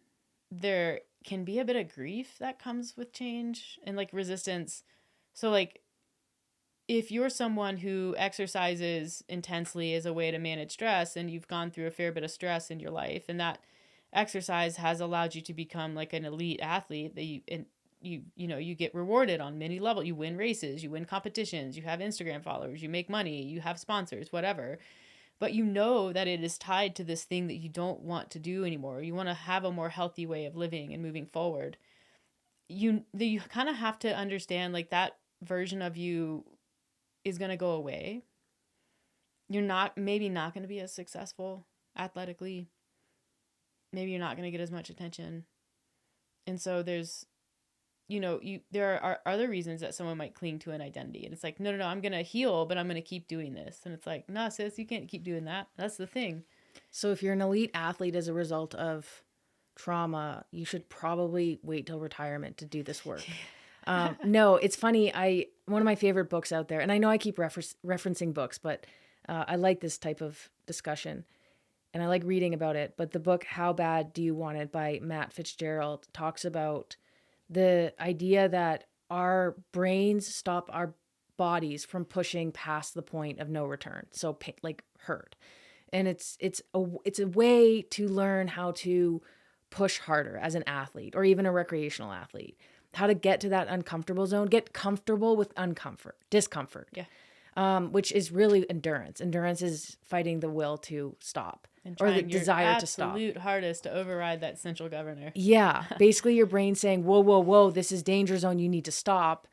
there can be a bit of grief that comes with change and like resistance. So like, if you're someone who exercises intensely as a way to manage stress, and you've gone through a fair bit of stress in your life, and that exercise has allowed you to become like an elite athlete, that you get rewarded on many levels. You win races, you win competitions, you have Instagram followers, you make money, you have sponsors, whatever. But you know that it is tied to this thing that you don't want to do anymore. You want to have a more healthy way of living and moving forward. You kind of have to understand like that version of you is going to go away. You're maybe not going to be as successful athletically. Maybe you're not going to get as much attention. And so there's, there are other reasons that someone might cling to an identity. And it's like, no, I'm going to heal, but I'm going to keep doing this. And it's like, no, sis, you can't keep doing that. That's the thing. So if you're an elite athlete as a result of trauma, you should probably wait till retirement to do this work. No, it's funny. One of my favorite books out there, and I know I keep referencing books, but I like this type of discussion and I like reading about it. But the book, How Bad Do You Want It by Matt Fitzgerald, talks about the idea that our brains stop our bodies from pushing past the point of no return. So like hurt. And it's a way to learn how to push harder as an athlete or even a recreational athlete. How to get to that uncomfortable zone, get comfortable with discomfort. Yeah. Which is really endurance. Endurance is fighting the will to stop And or the desire to stop. Absolute hardest to override that central governor. Yeah. Basically your brain saying, whoa, this is danger zone. You need to stop.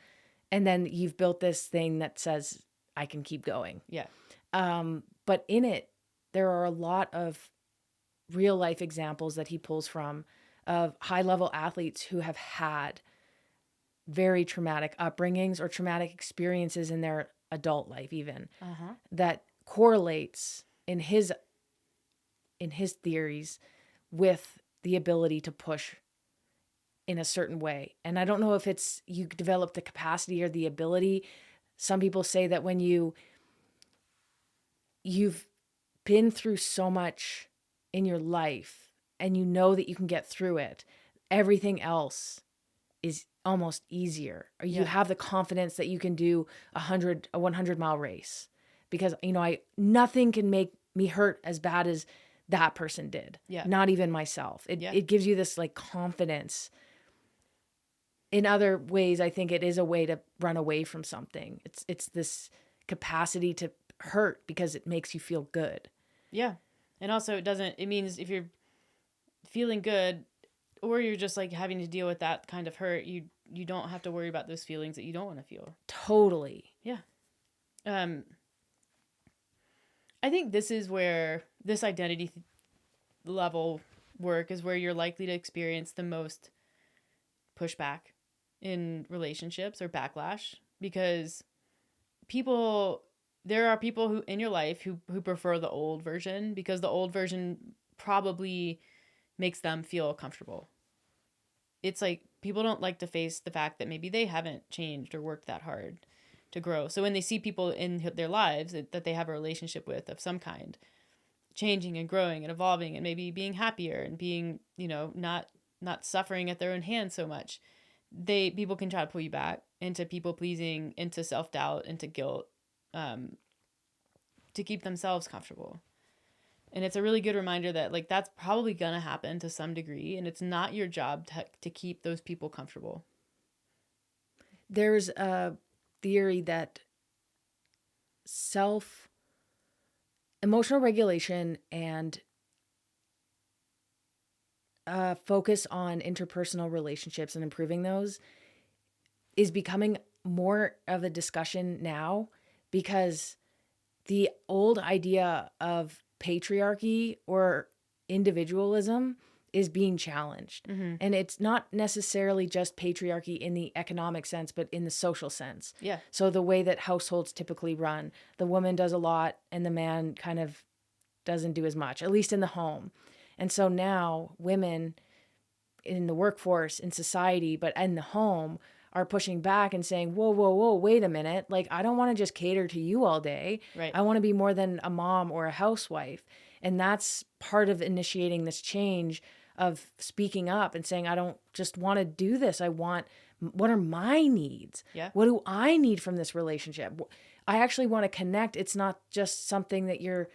And then you've built this thing that says, I can keep going. Yeah. But in it, there are a lot of real life examples that he pulls from of high level athletes who have had very traumatic upbringings or traumatic experiences in their adult life even that correlates in his theories with the ability to push in a certain way. And I don't know if it's you develop the capacity or the ability. Some people say that when you've been through so much in your life and you know that you can get through it, everything else is almost easier, or you have the confidence that you can do a 100-mile race because, nothing can make me hurt as bad as that person did. Yeah. Not even myself. It gives you this like confidence. In other ways, I think it is a way to run away from something. It's this capacity to hurt because it makes you feel good. Yeah. And also it means if you're feeling good, or you're just like having to deal with that kind of hurt, you don't have to worry about those feelings that you don't want to feel. Totally. Yeah. I think this is where this identity level work is where you're likely to experience the most pushback in relationships or backlash, because there are people who in your life who prefer the old version because the old version probably makes them feel comfortable. It's like people don't like to face the fact that maybe they haven't changed or worked that hard to grow. So when they see people in their lives that they have a relationship with of some kind, changing and growing and evolving and maybe being happier and being, not suffering at their own hands so much, people can try to pull you back into people pleasing, into self-doubt, into guilt, to keep themselves comfortable. And it's a really good reminder that like that's probably going to happen to some degree, and it's not your job to keep those people comfortable. There's a theory that emotional regulation and focus on interpersonal relationships and improving those is becoming more of a discussion now because the old idea of patriarchy or individualism is being challenged. And it's not necessarily just patriarchy in the economic sense, but in the social sense. Yeah. So the way that households typically run, the woman does a lot and the man kind of doesn't do as much, at least in the home. And so now women in the workforce, in society, but in the home are pushing back and saying, whoa, whoa, whoa, wait a minute. Like, I don't want to just cater to you all day. Right. I want to be more than a mom or a housewife. And that's part of initiating this change of speaking up and saying, I don't just want to do this. What are my needs? Yeah. What do I need from this relationship? I actually want to connect. It's not just something that you're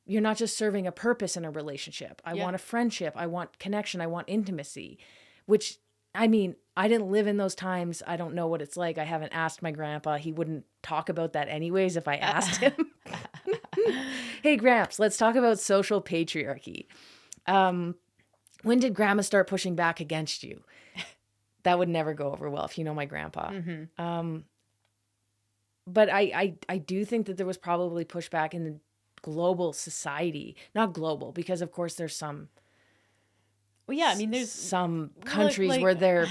not just serving a purpose in a relationship. I want a friendship. I want connection. I want intimacy, which, I mean, I didn't live in those times. I don't know what it's like. I haven't asked my grandpa. He wouldn't talk about that anyways if I asked him. Hey, Gramps, let's talk about social patriarchy. When did grandma start pushing back against you? That would never go over well if you know my grandpa. But I do think that there was probably pushback in the global society. Not global, because of course there's some... Well, yeah, I mean, there's some countries like, where they're,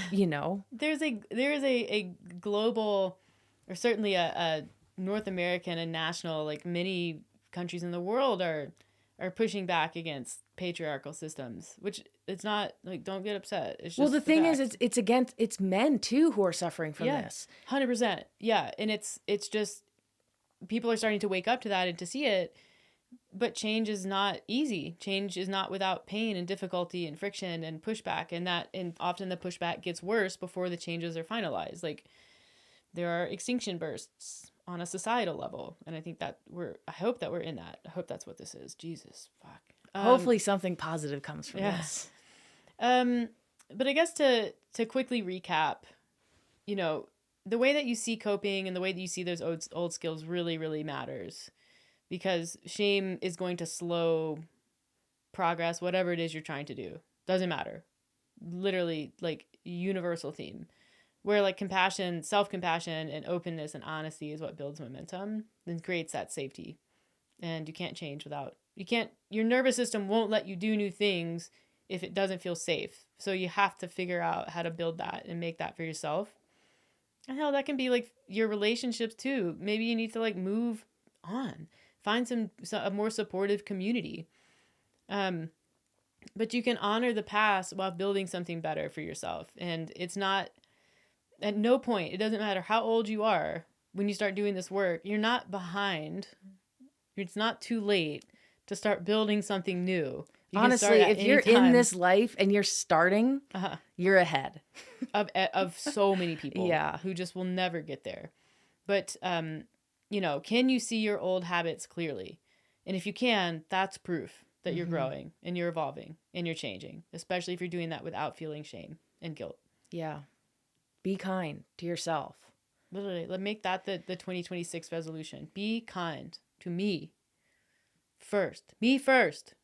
There's a global, or certainly a North American and national, like many countries in the world are pushing back against patriarchal systems, which it's not like, don't get upset. It's just well, the thing fact. is, it's men too who are suffering from this. 100%. Yeah. And it's just, people are starting to wake up to that and to see it, but change is not easy. Change is not without pain and difficulty and friction and pushback. And often the pushback gets worse before the changes are finalized. Like, there are extinction bursts on a societal level. And I think that I hope that we're in that. I hope that's what this is. Jesus, fuck. Hopefully something positive comes from this. But I guess to quickly recap, the way that you see coping and the way that you see those old skills really, really matters, because shame is going to slow progress, whatever it is you're trying to do. Doesn't matter. Literally, like, universal theme. Where, like, compassion, self-compassion, and openness and honesty is what builds momentum and creates that safety. And you can't change your nervous system won't let you do new things if it doesn't feel safe. So you have to figure out how to build that and make that for yourself. And hell, that can be like your relationships too. Maybe you need to like move on, find a more supportive community. But you can honor the past while building something better for yourself. And it's not, at no point, it doesn't matter how old you are, when you start doing this work, you're not behind. It's not too late to start building something new. Honestly, if you're in this life and you're starting, you're ahead of so many people who just will never get there. But, can you see your old habits clearly? And if you can, that's proof that you're growing and you're evolving and you're changing, especially if you're doing that without feeling shame and guilt. Yeah. Be kind to yourself. Literally, let's make that the 2026 resolution. Be kind to me first. Me first.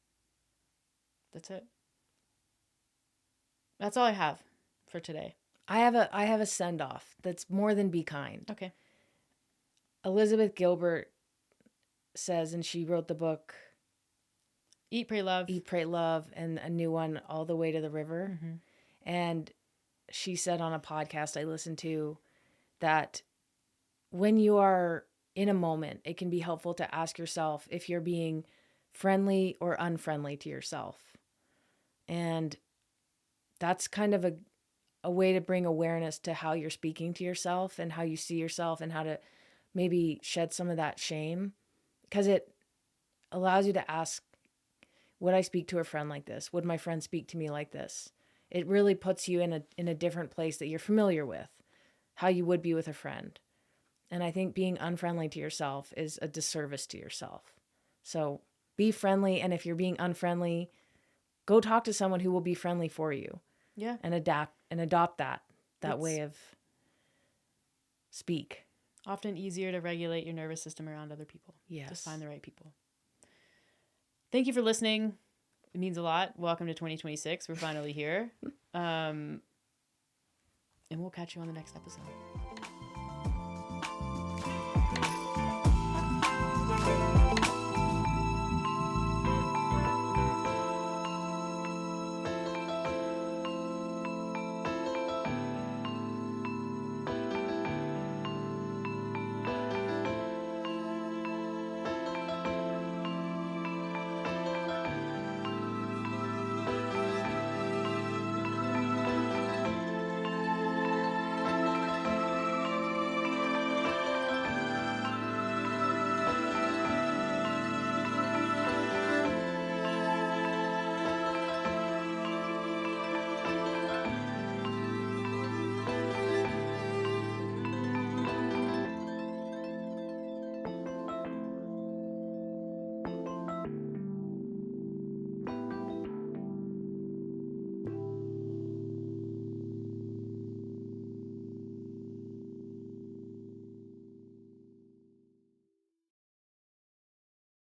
That's it. That's all I have for today. I have a send-off that's more than be kind. Okay. Elizabeth Gilbert says, and she wrote the book Eat, Pray, Love. Eat, Pray, Love, and a new one, All the Way to the River. And she said on a podcast I listened to that when you are in a moment, it can be helpful to ask yourself if you're being friendly or unfriendly to yourself. And that's kind of a way to bring awareness to how you're speaking to yourself and how you see yourself and how to maybe shed some of that shame, because it allows you to ask, would I speak to a friend like this? Would my friend speak to me like this? It really puts you in a different place that you're familiar with, how you would be with a friend. And I think being unfriendly to yourself is a disservice to yourself. So be friendly. And if you're being unfriendly, go talk to someone who will be friendly for you. Yeah. And adopt that way of speak. Often easier to regulate your nervous system around other people. Yes. Just find the right people. Thank you for listening. It means a lot. Welcome to 2026. We're finally here. And we'll catch you on the next episode.